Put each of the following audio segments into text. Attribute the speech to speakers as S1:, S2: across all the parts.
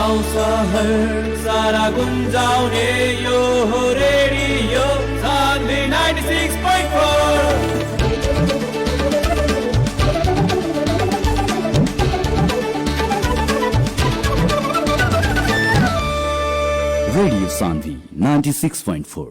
S1: गाउँ सहर सारा गुन्जाउने यो हो रेडियो सान्वी 96.4।
S2: Radio Sandhi 96.4।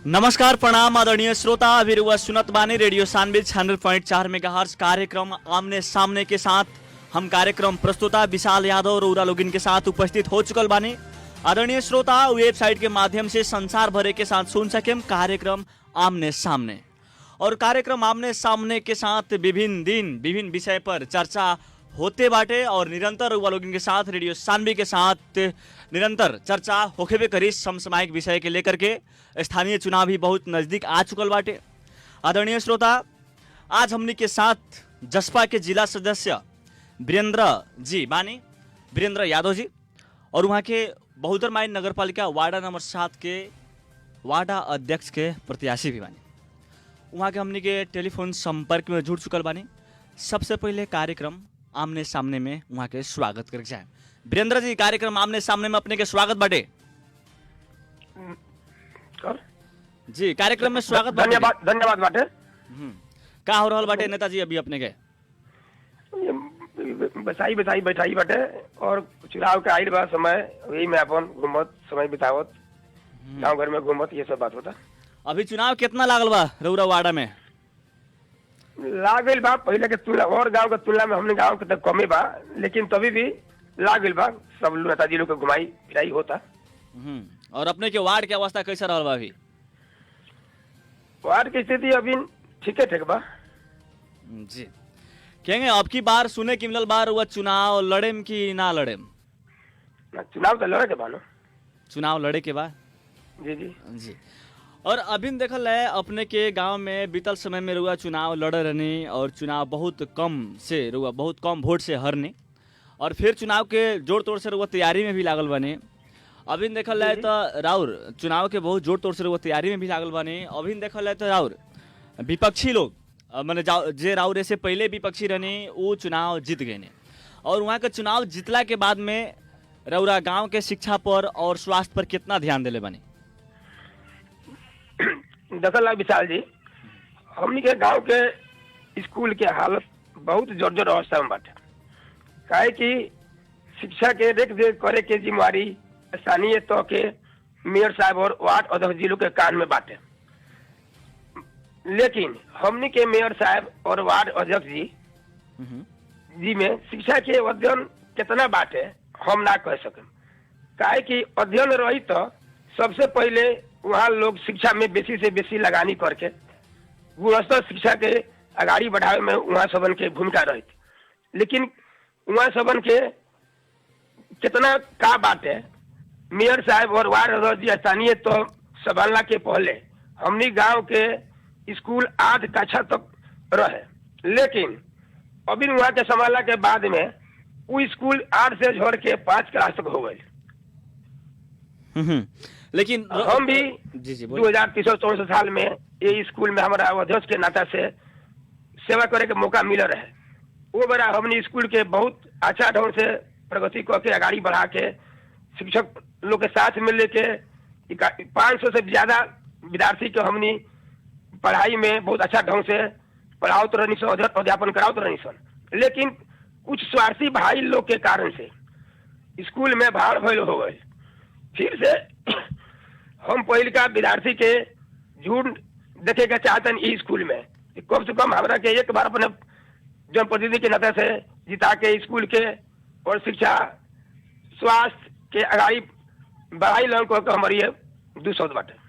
S3: नमस्कार प्रणाम आदरणीय श्रोता, अभी हुआ सुनत बानी रेडियो सानवी 100.4 मेगाहर्ट्ज कार्यक्रम आमने सामने के साथ। हम कार्यक्रम प्रस्तुता विशाल यादव और उरा लोगिन के साथ उपस्थित हो चुकल बानी। आदरणीय श्रोता, वेबसाइट के माध्यम से संसार भरे के साथ सुन सकेम कार्यक्रम आमने सामने। और कार्यक्रम आमने सामने के साथ विभिन्न दिन विभिन्न विषय पर चर्चा होते बाटे और निरंतर उरा लोगिन के साथ रेडियो सानवी के साथ निरंतर चर्चा होखेबे करी समसामयिक विषय के लेकर के। स्थानीय चुनाव भी बहुत नजदीक आ चुकल बाटे। आदरणीय श्रोता, आज हमनी के साथ जसपा के जिला सदस्य वीरेंद्र जी बानी, वीरेंद्र यादव जी, और वहाँ के बहुदर माइन नगर पालिका वार्डा नंबर 7 के वार्डा अध्यक्ष के प्रत्याशी भी बानी। वहाँ के हमनी के टेलीफोन संपर्क में जुड़ चुकल बानी। सबसे पहले कार्यक्रम आमने सामने में वहाँ के स्वागत करके जाए। वीरेंद्र जी, कार्यक्रम आमने सामने में अपने के स्वागत बाटे जी। कार्यक्रम में स्वागत बाटे।
S4: धन्यवाद बाटे।
S3: का हो रहल बाटे नेताजी अभी अपने के?
S4: बसाई बैठाई बाटे और चुनाव के आइल बा समय, वही में अपन घूमत समय बितावत, गांव घर में घूमत, ये सब बात होता।
S3: अभी चुनाव कितना लागल बा रउरा वार्डा में?
S4: लागल बा पहले के तुलना और गांव के तुलना में हमने गांव के तक कमे बा, लेकिन तभी भी लागल बा। सब नेताजी लोग के घुमाई फिराई होता।
S3: और अपने के वार्ड के अवस्था कैसा रहल बा अभी?
S4: वार्ड की स्थिति अभी ठीक बा
S3: जी। कहेंगे अब की बार सुने की मिलल बार हुआ चुनाव लड़ेम की ना लड़ेम?
S4: चुनाव तो लड़े के बा ना।
S3: चुनाव लड़े के बाद
S4: जी जी
S3: जी। और अभी देखल है अपने के गांव में बीतल समय में रुआ चुनाव लड़े रहनी और चुनाव बहुत कम से रुआ, बहुत कम वोट से हरनी, और फिर चुनाव के जोड़ तोड़ से रुआ तैयारी में भी लागल बने। अभी देखल है तो राउर चुनाव के बहुत जोड़ तोड़ से रुआ तैयारी में भी लागल बने। अभी देखल है तो राउर विपक्षी लोग मैंने जे राउर से पहले विपक्षी रहने वो चुनाव जीत गए ने, और वहाँ के चुनाव जीतला के बाद में रउरा गांव के शिक्षा पर और स्वास्थ्य पर कितना ध्यान दिले बने?
S4: दरअसल विशाल जी, हमनी के गांव के स्कूल के हालत बहुत जर्जर अवस्था में बाटे। काहे कि शिक्षा के देख देख करे के जिम्मेवारी स्थानीय तौर के मेयर साहब और वार्ड अध्यक्ष जी लोग के कान में बाटे। लेकिन हमनी के मेयर साहब और वार्ड अध्यक्ष जी में शिक्षा के अध्ययन कितना बाटे हम ना कह सके। काहे कि अध्ययन रही तो सबसे पहले वहाँ लोग शिक्षा में बेसी से बेसी लगानी करके गुणस्तर शिक्षा के आगाड़ी बढ़ावे में वहाँ सबन के भूमिका रही थी। लेकिन वहाँ सबन के कितना का बात है, मेयर साहब और वार्ड अध्यक्ष स्थानीय तो संभालना के पहले हमनी गांव के स्कूल 8 कक्षा तक रहे, लेकिन अभी वहाँ के संभालना के बाद में वो स्कूल 8 से झड़ के 5 क्लास तक हो गए।
S3: लेकिन
S4: हम भी 2063 साल में ये स्कूल में हमारा अध्यक्ष के नाता से सेवा करे के मौका मिल रहे। वो बड़ा हमने स्कूल के बहुत अच्छा ढंग से प्रगति करके आगाड़ी बढ़ा के शिक्षक लोग के साथ मिल के 500 से ज्यादा विद्यार्थी के हमनी पढ़ाई में बहुत अच्छा ढंग से पढ़ाओ रहनी सन, अध्यापन कराओ रहनी सन। लेकिन कुछ स्वार्थी भाई लोग के कारण से स्कूल में भाड़ भैल हो गए। फिर से हम पहले का विद्यार्थी के झूठ देखे के चाहते हैं स्कूल में, कम से कम हमारा के एक बार अपने जनप्रतिनिधि के नाते से जिता के स्कूल के और शिक्षा स्वास्थ्य के आगाड़ी बढ़ाई लोगों को हमारी 200 बाटे।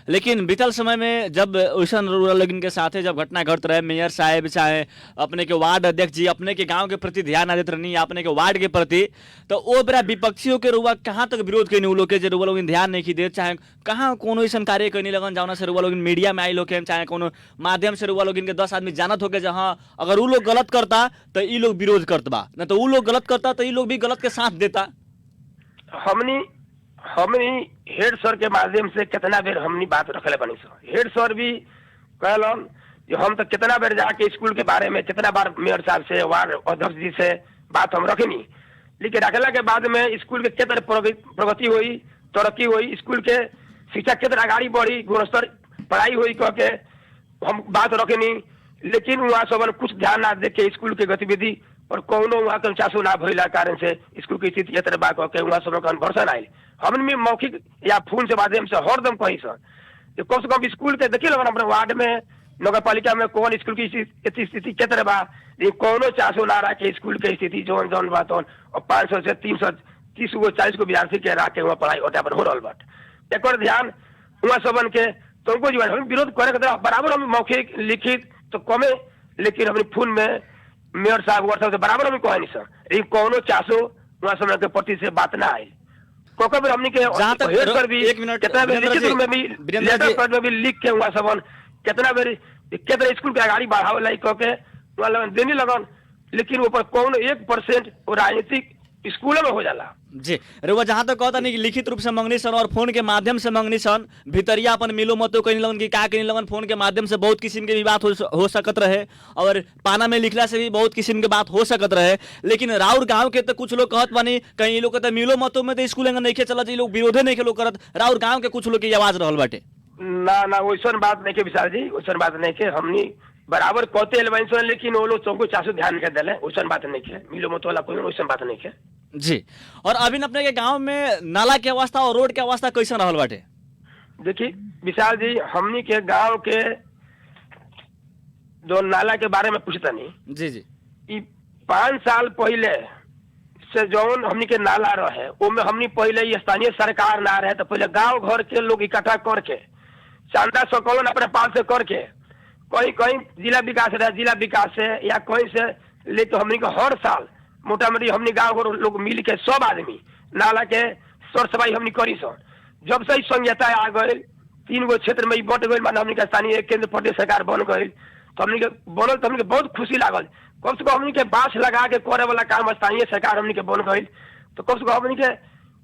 S3: लेकिन बीतल समय में जब ओइसन रूरल लोगन के साथे जब घटना घट रहे, मेयर साहब चाहे अपने के वार्ड अध्यक्ष जी अपने के गांव के प्रति ध्यान ना देते रहनी, अपने के वार्ड के प्रति, तो वो बेरा विपक्षियों के रुआ कहाँ तक विरोध कैनी उ लोग के, रुआ लोग ध्यान नहीं दे, चाहे कहाँ कोनो ऐसा कार्य कैनी लगन जाना से रुआ लोग मीडिया में आई लोग चाहे कोनो माध्यम से रुआ लोग इनके 10 आदमी जानत होके जहाँ अगर वो लोग गलत करता तो ये लोग विरोध करता, न तो वो लोग गलत करता तो ये लोग भी गलत के साथ देता।
S4: हमनी हेड सर के माध्यम से कितना बेर हमनी बात रखले बनी सर, हेड सर भी कहलन जो हम तो कितना बेर जाके स्कूल के बारे में कितना बार मेयर साहब से वार्ड अध्यक्ष जी से बात हम रखनी, लेकिन रखला के बाद में स्कूल के कितना प्रगति हुई, तरक्की हुई, स्कूल के शिक्षा क्षेत्र आगाड़ी बढ़ी, गुणस्तर पढ़ाई हुई कह के हम बात रखनी, लेकिन वहाँ सब कुछ ध्यान ना दे के स्कूल के गतिविधि और कौनो वहाँ के चासो ना भइला कारण से स्कूल की स्थिति इतना बा कह के वहाँ सब भरसन आयल। हमने मौखिक या फोन से माध्यम से हरदम कही सर कम से कम स्कूल के देखिए लगन अपने वार्ड में नगर पालिका में कौन स्कूल की स्थिति कितने बा, कोनो चासो ना रहा के स्कूल के स्थिति जौन जौन बात और 500 से 330 गो 40 गो विद्यार्थी के रह के वहाँ पढ़ाई अध्यापन हो रहा बट एक ध्यान वहाँ सबन के तुमको जीवन हम विरोध करे बराबर हम मौखिक लिखित तो कमे, लेकिन अपने फोन में मेयर साहब व्हाट्सएप से बराबर हम कहे नहीं सर, लेकिन कोनो चासो वहाँ समय के प्रति से बात ना आई कोई हमने के पर भी कितना लिखित में भी लेटर पर में भी लिख के वहाँ सबन कितना स्कूल के आगाड़ी बढ़ावे लाई कह के वहाँ देने लगन, लेकिन ऊपर कौन 1% राजनीतिक स्कूलों में हो जाला
S3: जी। रुआ जहाँ तक कहता नहीं कि लिखित रूप से मंगनी सन और फोन के माध्यम से मंगनी सन, भीतरिया अपन मिलो मतो कहीं लगन कि क्या कहीं लगन फोन के माध्यम से बहुत किस्म के भी बात हो सकत रहे और पाना में लिखला से भी बहुत किस्म के बात हो सकत रहे, लेकिन राउर गांव के तो कुछ लोग कहत बनी कहीं ये लोग कहते मिलो मतो में तो स्कूल नहीं के चला, लोग विरोधे नहीं के लोग करत, राउर गाँव के कुछ लोग की आवाज रहल बाटे
S4: ना वैसन बात नहीं के विशाल जी, वैसन बात नहीं के हमनी बराबर कहते हैं, लेकिन वो लोग चौको चासो ध्यान के दिले, वैसन बात नहीं के मिलो मतो वाला कोई वैसन बात नहीं के
S3: जी। और अभी अपने के गांव में नाला के अवस्था और रोड के अवस्था कैसा रहल बाटे?
S4: देखिए विशाल जी हमनी के गांव के जो नाला के बारे में पूछता नहीं
S3: जी जी,
S4: 5 साल पहले से जौन हमनी के नाला रहे में हमनी पहले स्थानीय सरकार ना रहे तो पहले गांव घर के लोग इकट्ठा करके चांदा संकलन अपने पास से करके कहीं कहीं जिला विकास रहे, जिला विकास से या कहीं से लेके हमनी के हर साल मोटा मोटी हमनी गाँव घर लोग मिल के सब आदमी नाला के सर सफाई हमनी करी सर। जब से संहिता आ गए 3 गो क्षेत्र में बट गई मान हमनी के स्थानीय केंद्र प्रदेश सरकार बन गई तो हमनी के बनल तो हमनी के बहुत खुशी लागल, कम से कम हमनी के बांस लगा के करे वाला काम स्थानीय सरकार हमनी के बन गई तो कम से कम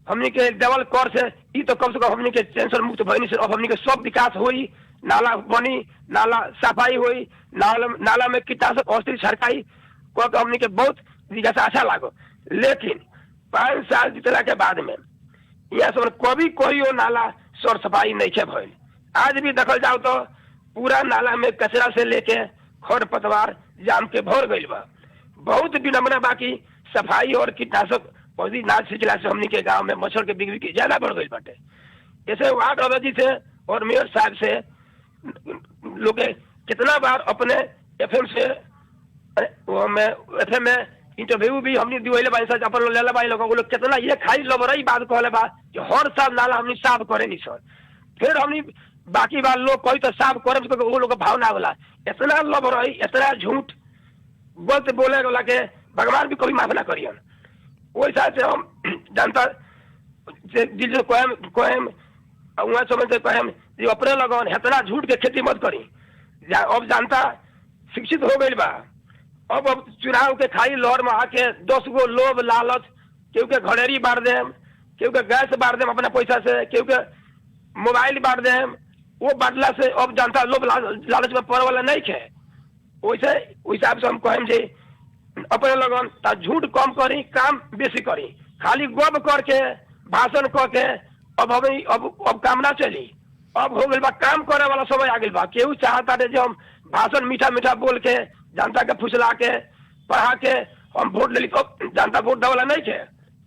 S4: हमनी के डबल कर से ई तो कम से कम हमनी के टेंशन मुक्त भइनी से अब हमनी के सब विकास हुई, नाला बनी, नाला सफाई हुई, नाला में कीटनाशक औषधि छिड़काई को हमनी के बहुत विकास अच्छा लागो, लेकिन 5 साल बीतला के बाद में यहाँ सब कभी कोई वो नाला सर सफाई नहीं के भइल। आज भी देखल जाओ तो पूरा नाला में कचरा से लेके खर पतवार जाम के भर गई बा, बहुत विनम्र बाकी सफाई और कीटनाशक औषधि ना छिड़कला से हमनी के गांव में मच्छर के बिक्री ज्यादा बढ़ गई बाटे। ऐसे वार्ड अध्यक्ष से और मेयर साहब से लोग कितना बार अपने एफएम से एफएम में इंटरव्यू भी हमने दिवले बाई सर अपन लेला बाई लोग कितना ये खाई लबरई बात कहले बा कि हर साल नाला हमने साफ करे नहीं सर, फिर हमने बाकी बार लोग कोई तो साफ करे तो वो लोग भाव ना होला, इतना लबरई इतना झूठ गलत बोले वाला के भगवान भी कभी माफ ना करियन। वही हिसाब से हम जनता से दिल से कहम वहाँ समझ से कहम जो अपने लगन इतना झूठ के खेती मत करी, अब जनता शिक्षित हो गई बा, अब चुनाव के खाई लहर में आके 10 गो लोभ लालच केहू के घड़ेरी बांट देम, केहू के गैस बांट देम अपना पैसा से, केहू के मोबाइल बांट देम, वो बांटला से अब जनता लोभ लालच में पड़े वाला नहीं है। वैसे हिसाब से हम कहें जे अपने लगन झूठ कम करी काम बेसी करी, खाली गप करके भाषण करके अब काम ना चली, अब हो गई बा काम करे वाला समय आ गई बा। केहू चाहता है जो हम भाषण मीठा मीठा बोल के जनता के फुसला के पढ़ा के हम वोट ले ली तो जनता वोट देवाला नहीं है।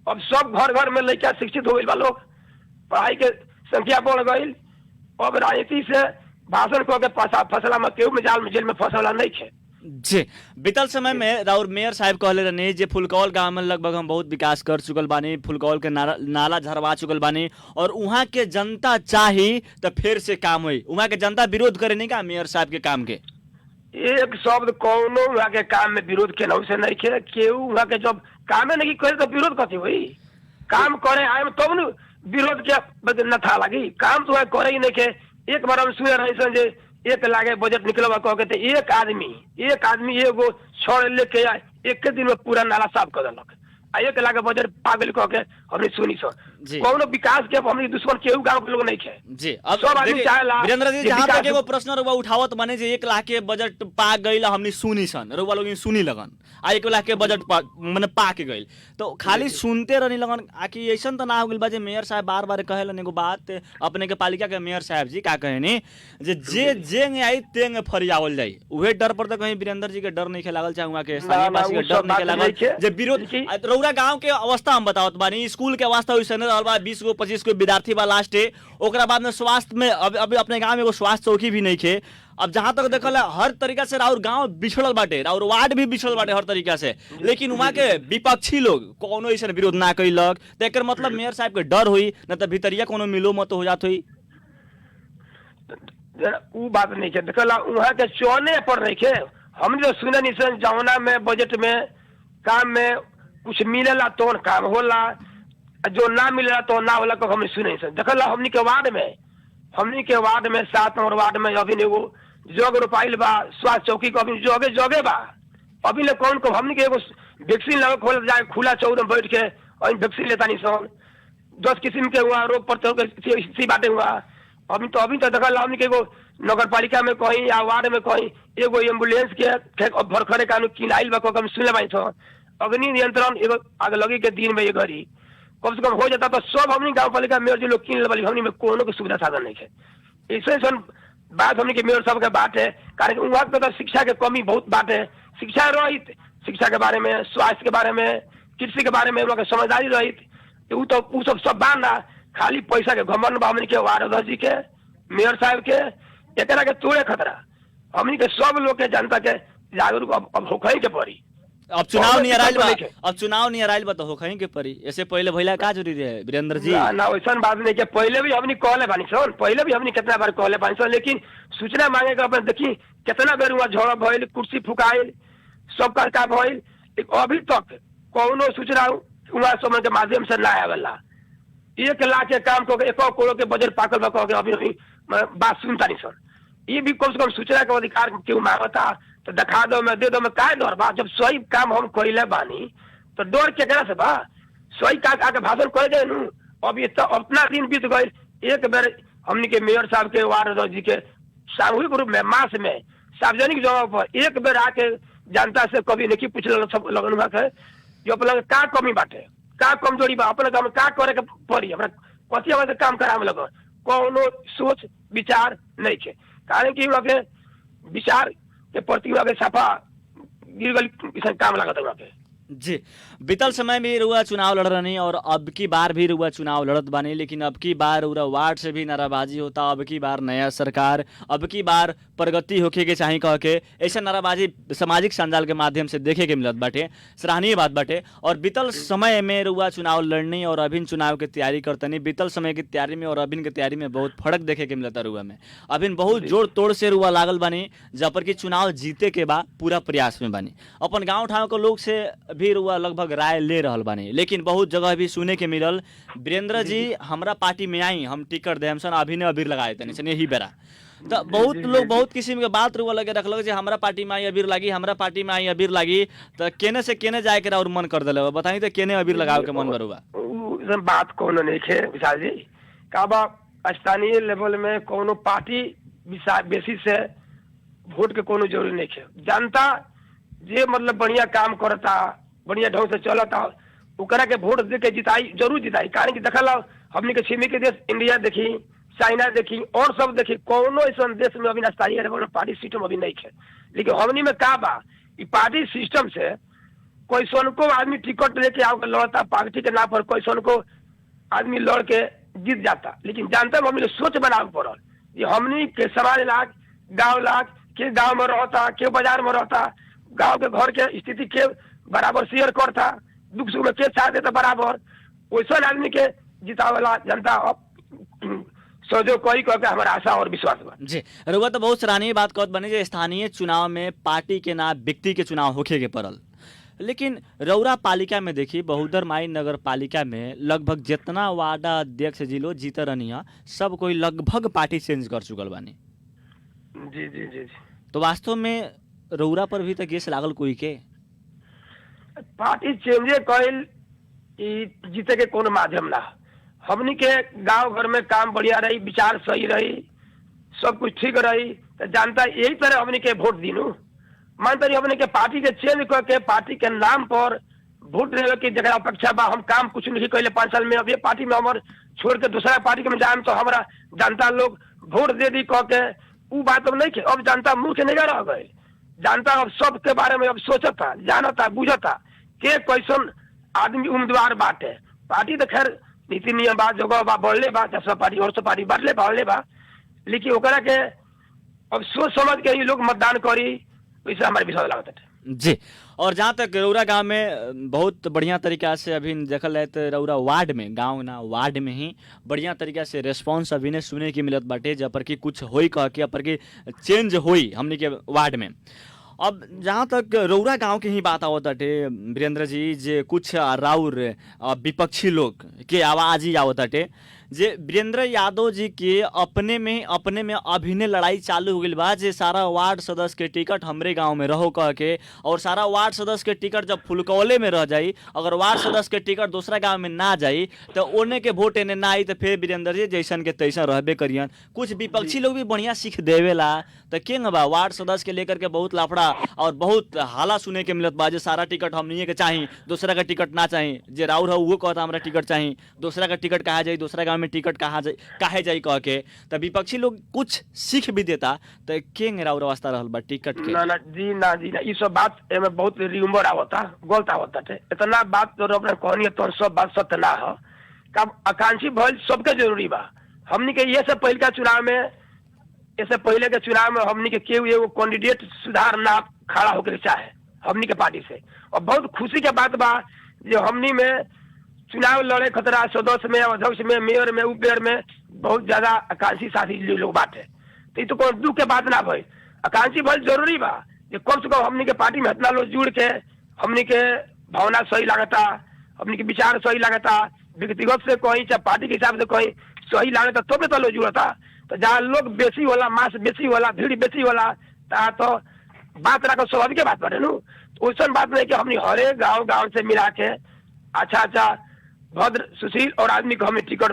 S4: अब सब घर घर में लड़का शिक्षित हो गई बा, लोग पढ़ाई के संख्या बढ़ गई। अब राजनीति से भाषण कह के फसला में केहू में जाल में जेल में फसला नहीं है।
S3: जी बीतल समय में राउर मेयर साहब कहले रहनी जे फुलकौल गांव में लगभग हम बहुत विकास कर चुकल बानी, फुलकौल के नाला झरवा चुकल बानी और वहाँ के जनता चाही तो फिर से काम हुई। वहाँ के जनता विरोध करे नहीं का मेयर साहब के काम के?
S4: एक शब्द कौनो वहाँ के काम में विरोध के नाम से नहीं खे। केहू वहाँ के जब कामे नहीं करे तो विरोध कथी हुई? काम करे आए तब न विरोध के न था लगी। काम तो करे ही नहीं के। एक बार हम सुने रहे एक लागे बजट निकलवा कह के एक आदमी एगो छोड़ लेके आए एक दिन में पूरा नाला साफ कर दिलक। एक लागे बजट पागल कह के हमने सुनी सर कौनो विकास के हमने दुश्मन केहू गांव के लोग नहीं खे।
S3: जी अब वीरेंद्र जी जहाँ तक एगो प्रश्न रुआ उठावत माने जे 1 लाख के बजट पा गई हमने सुनी सन रुआ लोग सुनी लगन आ 1 लाख के बजट माने पा के गई तो खाली सुनते रहनी लगन। आकि ऐसा तो ना हो गई बा जे मेयर साहब बार बार कहेलन एगो बात अपने के पालिका के मेयर साहब जी का कहनी जे जेंग आई तेंग फरियावल जाई उहे डर पर तो कहीं वीरेंद्र जी के डर नहीं लागल चाहे वहाँ के स्थानीय वासी के डर नहीं लागल जे विरोध रौरा गांव के अवस्था हम बतावत बानी। स्कूल के अवस्था वैसे रहल बा 20 गो 25 गो विद्यार्थी बा लास्ट ओकरा बाद में स्वास्थ्य में अभी अपने गांव में एगो स्वास्थ्य चौकी भी नहीं खे। अब जहां तक देखल हर तरीका से राउर गांव बिछड़ल बाटे, राउर वार्ड भी बिछड़ल बाटे हर तरीका से, लेकिन वहाँ के विपक्षी लोग कोनो ऐसा विरोध ना कैलक तो एकर मतलब मेयर साहब के डर हुई न तो भीतरिया कोनो मिलो मत हो जात हुई।
S4: उ बात नहीं है देखला वहाँ के चौने पर नहीं खे। हम जो सुने नहीं जौना में बजट में काम में कुछ मिलेला तो काम होला, जो ना मिलेला तो ना होला। हमने सुने देखला हमनी के वार्ड में 7 नंबर वार्ड में अभी एगो जग रोपाइल बा स्वास्थ्य चौकी को अभी जगे बा। अभी ले कौन को हमनी के एगो वैक्सीन लगा खोल जाए खुला चौर में बैठ के अभी वैक्सीन लेता नहीं सन 10 किस्म के हुआ रोग पर बाटे हुआ। अभी तो देखला हमनी के एगो नगर पालिका में कहीं या वार्ड में कहीं एगो एम्बुलेंस के भरखरे कानून किनाइल बा हम सुने बाई छो। अग्नि नियंत्रण एगो आग लगी के दिन में ये घड़ी कम से कम हो जाता तो सब हमनी गाँव पालिका मेयर जी लोग किन लेवल हमनी में कोनो के सुविधा साधन नहीं है। ऐसे बात हमनी के मेयर साहब के बात है कारण कि वहाँ पे तो शिक्षा के कमी बहुत बात है। शिक्षा रहित शिक्षा के बारे में, स्वास्थ्य के बारे में, कृषि के बारे में वहाँ के समझदारी रहित उ सब बात ना खाली पैसा के घमंड बा हमनी के वार्ड जी के मेयर साहब के एकरा के तोड़े खतरा। हमनी के सब लोग के जनता के जागरूक अब होखई के पड़ी।
S3: अब चुनाव नहीं आइल बा तो होखई के पड़ी। ऐसे पहले भइला का जरूरी है वीरेंद्र जी?
S4: ना वैसा बात नहीं के पहले भी हमनी कहले बानी सन, पहले भी हमनी कितना बार कहले बानी सन, लेकिन सूचना मांगे के अपन देखी कितना बेर हुआ झगड़ा भइल, कुर्सी फुकाइल, सब का भइल, अभी तक कोनो सूचना हुआ समझ के माध्यम से ना आवेला। 1 लाख के काम को 1 करोड़ के बजट पाकल बा कह अभी बात सुनता नहीं सन। ये भी कम से कम सूचना के अधिकार क्यों मांगता तो दिखा दो मैं दे दो मैं काय डर बा? जब सही काम हम कइले बानी तो डर केकरा से बा? सही का आके भाषण करे जाए नु। अब ये तो अपना दिन बीत गए। एक बेर हमनी के मेयर साहब के वार्ड जी के सामूहिक रूप में मास में सार्वजनिक जगह पर एक बेर आके जनता से कभी नहीं पूछ लगन हुआ है जो अपना का कमी बाटे, का कमजोरी बा, अपने काम का करे के पड़ी, हमरा कथी हमारे काम करावे लगन कोनो सोच विचार नहीं है। कारण कि वहाँ के विचार के प्रति वहाँ के सफा गिर गई काम लगा था वहाँ के।
S3: जी बीतल समय में रुआ चुनाव लड़ रही और अब की बार भी रुआ चुनाव लड़त बानी, लेकिन अब की बार उरा वार्ड से भी नाराबाजी होता। अब की बार नया सरकार, अब की बार प्रगति होके के चाहिए कह के ऐसा नाराबाजी सामाजिक संजाल के माध्यम से देखे के मिलत बाटे, सराहनीय बात बाटे। और बीतल समय में रुआ चुनाव लड़नी और अभिन चुनाव की तैयारी करतनी, बीतल समय की तैयारी में और अभिन की तैयारी में बहुत फर्क देखे के मिलता। रुआ में अभिन बहुत जोड़ तोड़ से रुआ लागल बानी जहाँ पर की चुनाव जीते के बाद पूरा प्रयास में बानी। अपन गाँव ठाव के लोग से भी रुआ लगभग राय ले रहल बानी, लेकिन बहुत जगह भी सुने के मिलल वीरेंद्र जी हमरा पार्टी में आई हम टिकट देम सन अभी ने अबीर लगाए तनी सन यही बेरा। तो बहुत लोग बहुत किस्म के बात रुआ लगे रखल जे हमरा पार्टी में आई अबीर लागी, हमरा पार्टी में आई अबीर लागी। तो केने से केने जाए के और मन कर दिले बताई तो केने अबीर लगावे के मन बरुआ?
S4: बात कोनो नहीं है विशाल जी। का बा स्थानीय लेवल में कोनो पार्टी बेसिस से वोट के कोनो जरूरी नहीं है। जनता जे मतलब बढ़िया काम करता, बढ़िया ढंग से चलता, ओकरा के वोट दे के जिताई, जरूर जिताई। कारण कि देखल हमनी के छिमी के देश इंडिया देखी, चाइना देखी और सब देखी, कोनो ऐसा देश में अभी स्थानीय लेवल में पार्टी सिस्टम अभी नहीं है। लेकिन हमनी में का बा पार्टी सिस्टम से कोई को आदमी टिकट लेके आओ लड़ता, पार्टी के नाम पर कोई को आदमी लड़ के जीत जाता, लेकिन जानता हमने सोच बनावे पड़ल कि हमनी के समाज लाग, गांव लाग, के गांव में रहता, के बाजार में रहता, गांव के घर के स्थिति के बराबर शेयर करता, दुख सुख में के साथ देता बराबर, वैसा आदमी के जितावेला जनता अब सहयोग कही कह के हमारा आशा और विश्वास बा।
S3: जी रउआ तो बहुत सराहनीय बात कहत बने जे स्थानीय चुनाव में पार्टी के ना व्यक्ति के चुनाव होखे के पड़ल, लेकिन रौरा पालिका में देखी बहुदर माई नगर पालिका में लगभग जितना वार्ड अध्यक्ष जिलो जीत रहनी है सब कोई लगभग पार्टी चेंज कर चुकल बानी।
S4: जी जी जी जी
S3: तो वास्तव में रौरा पर भी तो केस लागल कोई के
S4: पार्टी चेंजे कइल जीते के कोनो माध्यम ना। हमनी के गांव घर में काम बढ़िया रही, विचार सही रही, सब कुछ ठीक रही तो जानता यही तरह हमनी के वोट दीनू। मानता रही हमने के पार्टी के चेंज करके पार्टी के नाम पर वोट देवे की जगह अपेक्षा बा हम काम कुछ नहीं कैले 5 साल में, अब ये पार्टी में हमारे छोड़ के दूसरा पार्टी में जाए तो हमारा जनता लोग वोट दे दी कह के वो बात अब नहीं के। अब जनता मूर्ख नहीं रह गए, जनता अब सब के बारे में अब सोचता, जानता, बुझता के कैसन आदमी उम्मीदवार बाटे। पार्टी तो खैर नीति नियम बा, जगह बा, बढ़ले बा, सब पार्टी और सब पार्टी बढ़ले बा, लेकिन ओकरा के अब सोच समझ के ही लोग मतदान करी, वैसे हमारे विश्वास लागत है।
S3: जी और जहाँ तक रौरा गांव में बहुत बढ़िया तरीका से अभी देखल जाए तो रौरा वार्ड में, गांव ना वार्ड में ही बढ़िया तरीका से रेस्पॉन्स अभी ने सुने की मिलत बाटे जब पर कि कुछ होई कह के पर कि चेंज होई हमने के वार्ड में। अब जहाँ तक रौरा गांव की ही बात आवत बाटे वीरेंद्र जी, जे कुछ राउर विपक्षी लोग के आवाज ही आवत बाटे जे वीरेंद्र यादव जी के अपने में अभिनय लड़ाई चालू हो गई बा जे सारा वार्ड सदस्य के टिकट हमरे गांव में रहो कह के, और सारा वार्ड सदस्य के टिकट जब फुलकौले में रह जाई, अगर वार्ड सदस्य के टिकट दूसरा गांव में ना जाई तो ओने के वोट एने ना आई तो फिर वीरेंद्र जी जैसन के तैसन रहबे करियन। कुछ विपक्षी लोग भी बढ़िया सीख देवेला तो के बा वार्ड सदस्य के लेकर के बहुत लाफड़ा और बहुत हाला सुने के मिलत बा जे सारा टिकट हमनिए के चाही, दूसरा का टिकट ना चाही, जे राउर है वो कहता हमरा टिकट चाही, दूसरा का टिकट कहा जाई, दूसरा गांव में टिकट काहे जाई कह के। तो विपक्षी लोग कुछ सीख भी देता तो के राउर अवस्था रहल बा टिकट के।
S4: ना जी ना ये सब बात एमे बहुत रिउमर आवता, गलत आवता थे। इतना बात तो अपने कहनी तो सब बात सत्य ना है। कब आकांक्षी भइल सबके जरूरी बा। हमनी के ये सब पहले का चुनाव में, इससे पहले के चुनाव में हमनी के केहू एगो कैंडिडेट सुधार ना खड़ा होकर चाहे हमनी के पार्टी से, और बहुत खुशी के बात बा जो हमनी में चुनाव लड़े खतरा सदस्य में, अध्यक्ष में, मेयर में, उपमेयर में बहुत ज्यादा आकांक्षी साथी लोग बाटे। तो ये तो कोई दुख के बात ना भइल, आकांक्षी भइल जरूरी बा जो कम से कम हमनी के पार्टी में इतना लोग जुड़ के हमनी के भावना सही लागता, हमनी के विचार सही लागता, व्यक्तिगत से कहीं चाहे पार्टी के हिसाब से कहीं सही लागता तब तो लोग जुड़ता। तो जहाँ लोग बेसी होला, मास बेसी होला, भीड़ बेसी होला ता तो बात रखो स्वाभाविक के बात बाटे नु। वैसा बात नहीं कि हमनी हरे गाँव गाँव से मिला के अच्छा भद्र सुशील और आदमी को हमने टिकट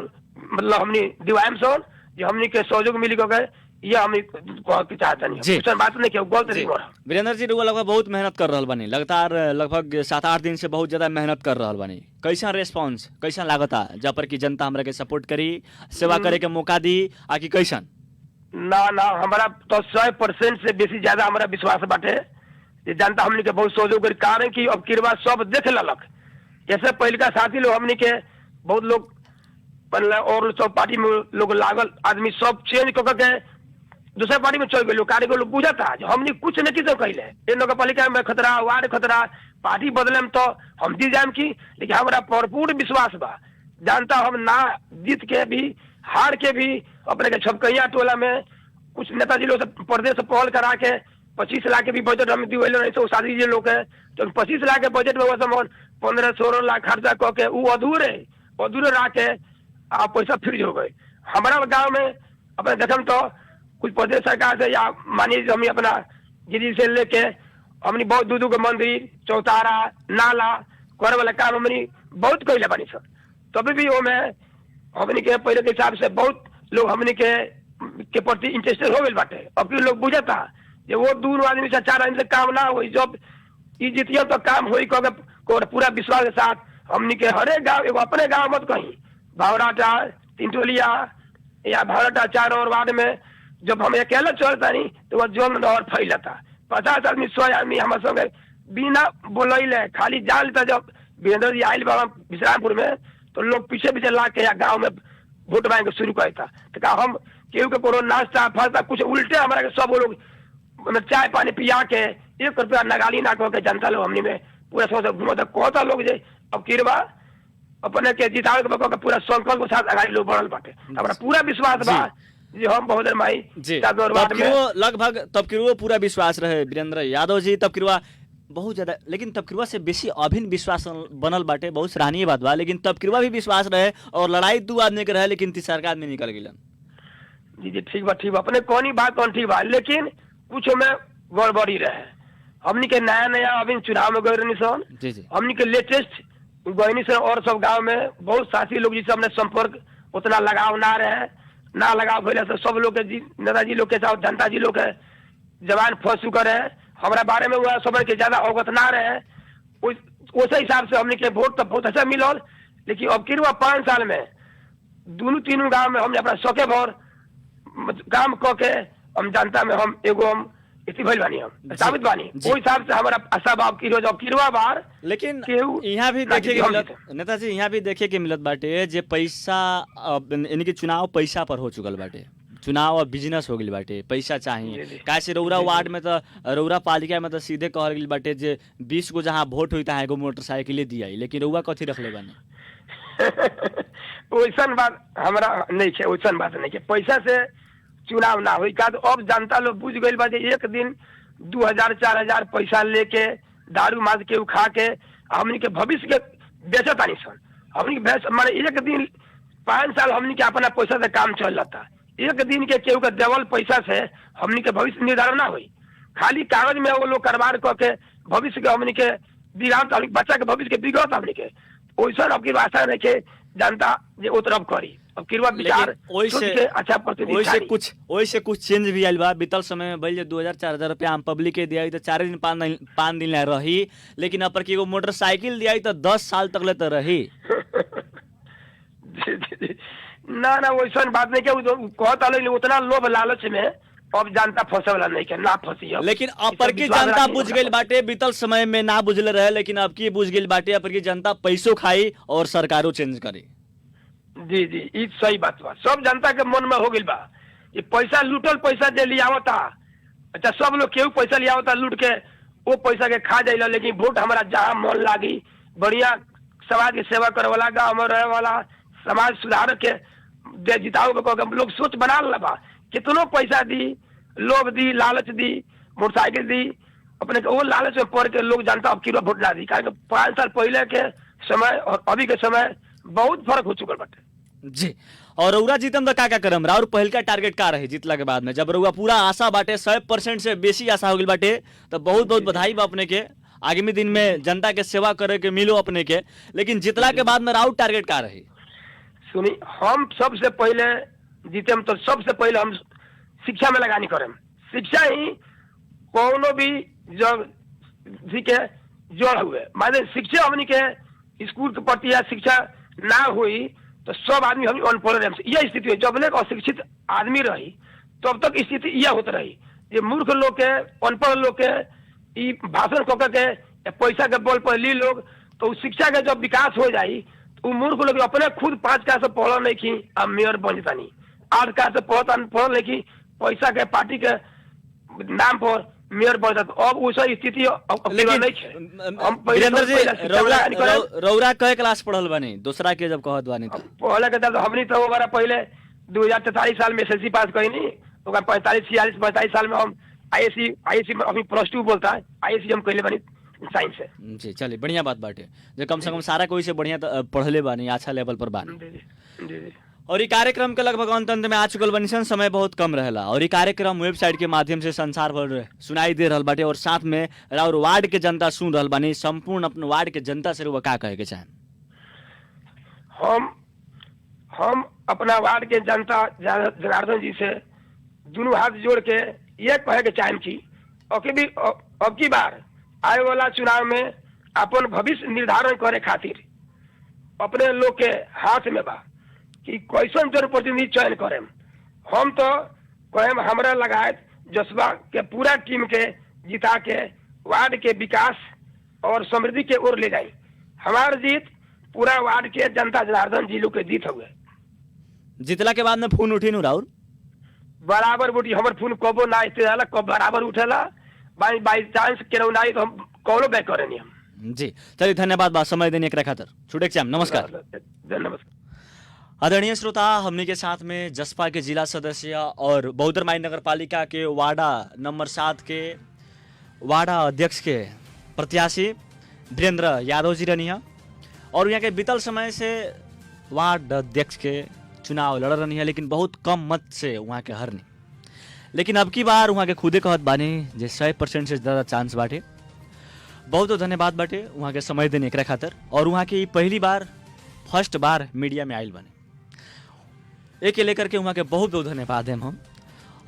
S4: मतलब हमने दिवायम सोन जो हमने के सहयोग मिली गए ये हमने चाहता नहीं है। बात नहीं गलत नहीं हो रहा।
S3: वीरेंद्र जी लगभग बहुत मेहनत कर रहा बनी, लगातार लगभग 7-8 दिन से बहुत ज्यादा मेहनत कर रहा बनी। कैसा रेस्पॉन्स कैसा लागता जब पर की जनता हमरा के सपोर्ट करी, सेवा करे के मौका दी आकि कैसन?
S4: ना हमारा तो 100% से बेसी ज्यादा हमारा विश्वास बाटे जनता हमने के बहुत सहयोग करी। कारण की अब किरवा सब देख ललक, जैसे पहले का साथी लोग हमने के बहुत लोग और सब पार्टी में लोग लागल आदमी सब चेंज करके दूसरा पार्टी में चल गए लोग, कार्य लोग पूछा था जो हमने कुछ नहीं किसी कहले नगर पालिका में खतरा, वार्ड खतरा, पार्टी बदले में तो हम जीत जाए की, लेकिन हमारा भरपूर विश्वास बा जानता हम ना जीत के भी हार के भी अपने के छपकैया टोला में कुछ नेताजी लोग प्रदेश पहल करा के 25 लाख के भी बजट हम दिवे नहीं तो शादी जी लोग है तो 25 लाख के बजट में 15-16 लाख खर्चा करके वो अधूरे रह के पैसा फ्रीज हो गए। हमारा गांव में अपने देखम तो कुछ प्रदेश सरकार से या मानिए हम अपना गिरी से लेके हमने बहुत दूर के मंदिर, चौतारा, नाला करे वाला काम हमने बहुत कैले बनी सर। तभी भी वो में हमने के पहले के हिसाब से बहुत लोग हमने के प्रति इंटरेस्टेड हो गए बाटे। अब भी लोग बुझता जो वो दूर आदमी से 4 आदमी से काम ना हो, जब ये जीतियो तो काम हो पूरा विश्वास के साथ हमने के हरे गाँव एगो अपने गाँव मत कहीं भावराटा, तिंटोलिया या भावराटा 4 और वार्ड में जब हम अकेले चलता नहीं तो वह जोन और फैलता 50 आदमी 100 आदमी हमारे संगे बिना बोले खाली जान लेता। जब वीरेंद्र जी आयल बाबा विश्रामपुर में तो लोग पीछे ला के या गाँव में वोट मांगे शुरू करता तो का हम केहू के कोनो नाश्ता फास्ता कुछ उल्टे हमारा के सब वो लोग चाय पानी पिया के 1 रुपया नगाली ना कह के जनता लोग हमनी में पूरा सोच घूमता कहता लोग जे अब किरबा अपने के जितावे के बको के पूरा संकल्प के साथ आगाड़ी लोग बढ़ल बाटे हमरा पूरा विश्वास बा जी हम बहुत माई
S3: जी लगभग तब किरुआ पूरा विश्वास रहे वीरेंद्र यादव जी तब किरुआ बहुत ज्यादा लेकिन तब किरुआ से बेसी अभिन्न विश्वास बनल बाटे बहुत सराहनीय बात बा लेकिन तब किरुआ भी विश्वास रहे और लड़ाई 2 आदमी के रहे लेकिन तीसरा आदमी निकल गिलन
S4: जी ठीक बा अपने कौन बात कौन ठीक बा लेकिन कुछ में गड़बड़ी रहे हमनी के नया अभी चुनाव में गए निशान हमनी के लेटेस्ट गयनी से और सब गांव में बहुत साथी लोग जिससे हमने संपर्क उतना लगाव ना लगाव भले तो सब लोग के नेताजी लोग के साथ जनता जी लोग के जवान फंस चुका रहे हमारा बारे में वह सब के ज्यादा अवगत ना रहे उस हिसाब से हमने के वोट तो बहुत अच्छा मिलल लेकिन अब किरवा 5 साल में दोनों तीनों गांव में हमने अपना सौके भर काम करके हम जनता में हम एगो हम भइल बानी हम साबित बानी ओहि हिसाब से हमारा आशा बाब की रोज किरवा बार
S3: लेकिन यहाँ भी देखे के मिलत नेताजी यहाँ भी देखे के मिलत बाटे जे पैसा यानी कि चुनाव पैसा पर हो चुकल बाटे चुनाव अब बिजनेस हो गई बाटे पैसा चाहिए कैसे रौरा वार्ड में तो रौरा पालिका में तो सीधे कहल गई बाटे जे 20 गो जहाँ वोट हुई तहाँ एगो मोटरसाइकिल दिया लेकिन रौआ कथी रखले बानी
S4: वैसन बात हमारा नहीं है वैसन बात नहीं है पैसा से चुनाव ना हुई का तो अब जनता लोग बुझ गई बा एक दिन 2000-4000 पैसा लेके दारू माज के उखा के हमनी के भविष्य के बेचत आनी सन हमनी के मारे एक दिन 5 साल हमनी के अपना पैसा से काम चल जाता एक दिन के केहू के देवल पैसा से हमनी के भविष्य निर्धारण ना हुई खाली कागज में वो लोग कारोबार करके भविष्य के हमनी के बिगाड़ बच्चा के भविष्य के बिगड़त हमनी के वैसा अब की आशा नहीं के जनता जे वो तरफ करी अब किरवा विचार अच्छा
S3: ओइसे कुछ चेंज भी आइल बा बीतल समय में भइल 2000-4000 रुपया आम पब्लिक के दिया तो 4 दिन 5 दिन रही लेकिन अपर की एगो मोटरसाइकिल दिया तो 10 साल तक ले तो रही
S4: ना वैसा बात नहीं के कहता उतना लोभ लालच में अब जनता फंसे वाला नहीं के ना फंसी
S3: लेकिन अपर की जनता बुझ गई बाटे बीतल समय में ना बुझले रहे लेकिन अब की बुझ गई बाटे अपर की जनता पैसों खाई और सरकारों चेंज करी
S4: जी ये सही बात बा सब जनता के मन में हो गई बा ये पैसा लूटल पैसा जे लियावता अच्छा सब लोग केहू पैसा लियावता लूट के वो पैसा के खा जाइला लेकिन वोट हमारा जहाँ मन लागी बढ़िया समाज की सेवा करे वाला गाँव में रहे वाला समाज सुधार के जिताओ लोग सोच बना ला कितनो पैसा दी लोभ दी लालच दी मोटरसाइकिल दी अपने वो लालच में पड़ के लोग जनता अब किलो वोट ना दी कारण 5 साल पहले के समय और अभी के समय बहुत फर्क हो चुका बाटे
S3: जी और रउरा जीतम तो का करम और पहल का टारगेट का रहे जीतला के बाद में जब रउरा पूरा आशा बाटे 100% से बेसी आशा हो गई बाटे तो बहुत बहुत बधाई बा अपने के आगामी दिन में जनता के सेवा करे के मिलो अपने के लेकिन जीतला के बाद में राउर टारगेट का रही
S4: सुनी हम सबसे पहले जीतेम तो सबसे पहले हम शिक्षा में लगानी करें शिक्षा ही कोनो भी जब के जोड़ हुए माने शिक्षा हमनी के स्कूल के प्रति या शिक्षा ना हुई तो सब आदमी हम अनपढ़ रहे यह स्थिति है जब तक अशिक्षित आदमी रही तब तक स्थिति यह होती रही ये मूर्ख लोग के अनपढ़ लोग के भाषण कह के पैसा के बल पर ली लोग तो शिक्षा के जब विकास हो जाये तो मूर्ख लोग अपने खुद 5 क्लास से पढ़ल नहीं की अब मेयर बन जाता नहीं 8 क्लास से पढ़ल नहीं की पैसा के पार्टी के नाम पर मेयर बन जाता अब उस स्थिति
S3: वीरेंद्र जी रौरा कई क्लास पढ़ल बानी दूसरा के जब कहत बानी
S4: पहले के तब हमनी तो हमारा पहले 2043 साल में एसएससी पास कईनी 45 साल में हम आईएससी अभी +2 बोलता है आईएससी हम कहले बानी साइंस से
S3: जी चलिए बढ़िया बात बाटे जो कम से कम सारा कोई से बढ़िया पढ़ले बानी अच्छा लेवल पर बानी
S4: जी
S3: और ये कार्यक्रम के लगभग अंत में आ चुकल बनी सन समय बहुत कम रहेला और ये कार्यक्रम वेबसाइट के माध्यम से संसार भर सुनाई दे रहल बाटे और साथ में और वार्ड के जनता सुन रहल बानी संपूर्ण अपने वार्ड के जनता से वो का कहे के चाहें
S4: हम अपना वार्ड के जनता जनार्दन जी से दोनों हाथ जोड़ के ये कहे के चाहें कि अब की बार आए वाला चुनाव में अपन भविष्य निर्धारण करे खातिर अपने लोग के हाथ में बा कि कैसन जनप्रतिनिधि चयन करें हम तो कहें हमारा लगायत जसबा के पूरा टीम के जिता के वार्ड के विकास और समृद्धि के ओर ले जाए हमार जीत पूरा वार्ड के जनता जनार्दन जी लोग के जीत हुए
S3: जितला के बाद में फोन उठी नु राउर?
S4: बराबर बुटी हमर फोन कबो ना आते जाला, कब बराबर उठेला। बाई चांस केनहु ना आई तो हम कॉलो बैक करेनी हम।
S3: जी चलिए धन्यवाद बा समय देने एकरा खातिर। छुटेक चाम नमस्कार।
S4: नमस्कार।
S3: आदरणीय श्रोता, हमनी के साथ में जसपा के जिला सदस्य और बौद्धरमाई नगर पालिका के वार्डा नंबर 7 के वार्डा अध्यक्ष के प्रत्याशी वीरेंद्र यादव जी रहनी है और यहाँ के बीतल समय से वार्ड अध्यक्ष के चुनाव लड़ रही है, लेकिन बहुत कम मत से वहाँ के हरनी। लेकिन अब की बार वहाँ के खुदे कहत बानी जे 100% से ज़्यादा चांस बाटे। बहुत बहुत धन्यवाद बाटे वहाँ के समय देने एकरा खातिर और वहाँ की पहली बार फर्स्ट बार मीडिया में आयल बने एक के लेकर के वहाँ के बहुत बहुत धन्यवाद हैं हम।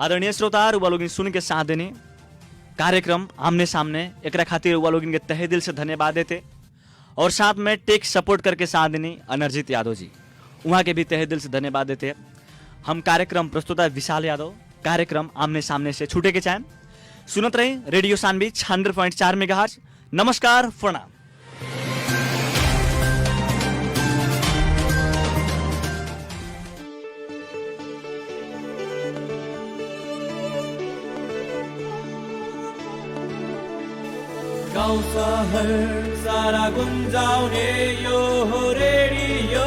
S3: आदरणीय श्रोता, रुआ लोग सुन के साथ देने कार्यक्रम आमने सामने एकरा खातिर रुआ लोग के तहे दिल से धन्यवाद देते और साथ में टेक सपोर्ट करके साथ देने अनर्जित यादव जी, वहाँ के भी तहे दिल से धन्यवाद देते। हम कार्यक्रम प्रस्तुता विशाल यादव, कार्यक्रम आमने सामने से छूटे के चाहें सुनत रहे रेडियो सानवी 100.4 मेगाहर्ट्ज। नमस्कार, प्रणाम।
S1: गाउँ सहर सारा गुन्जाउने यो हो रेडियो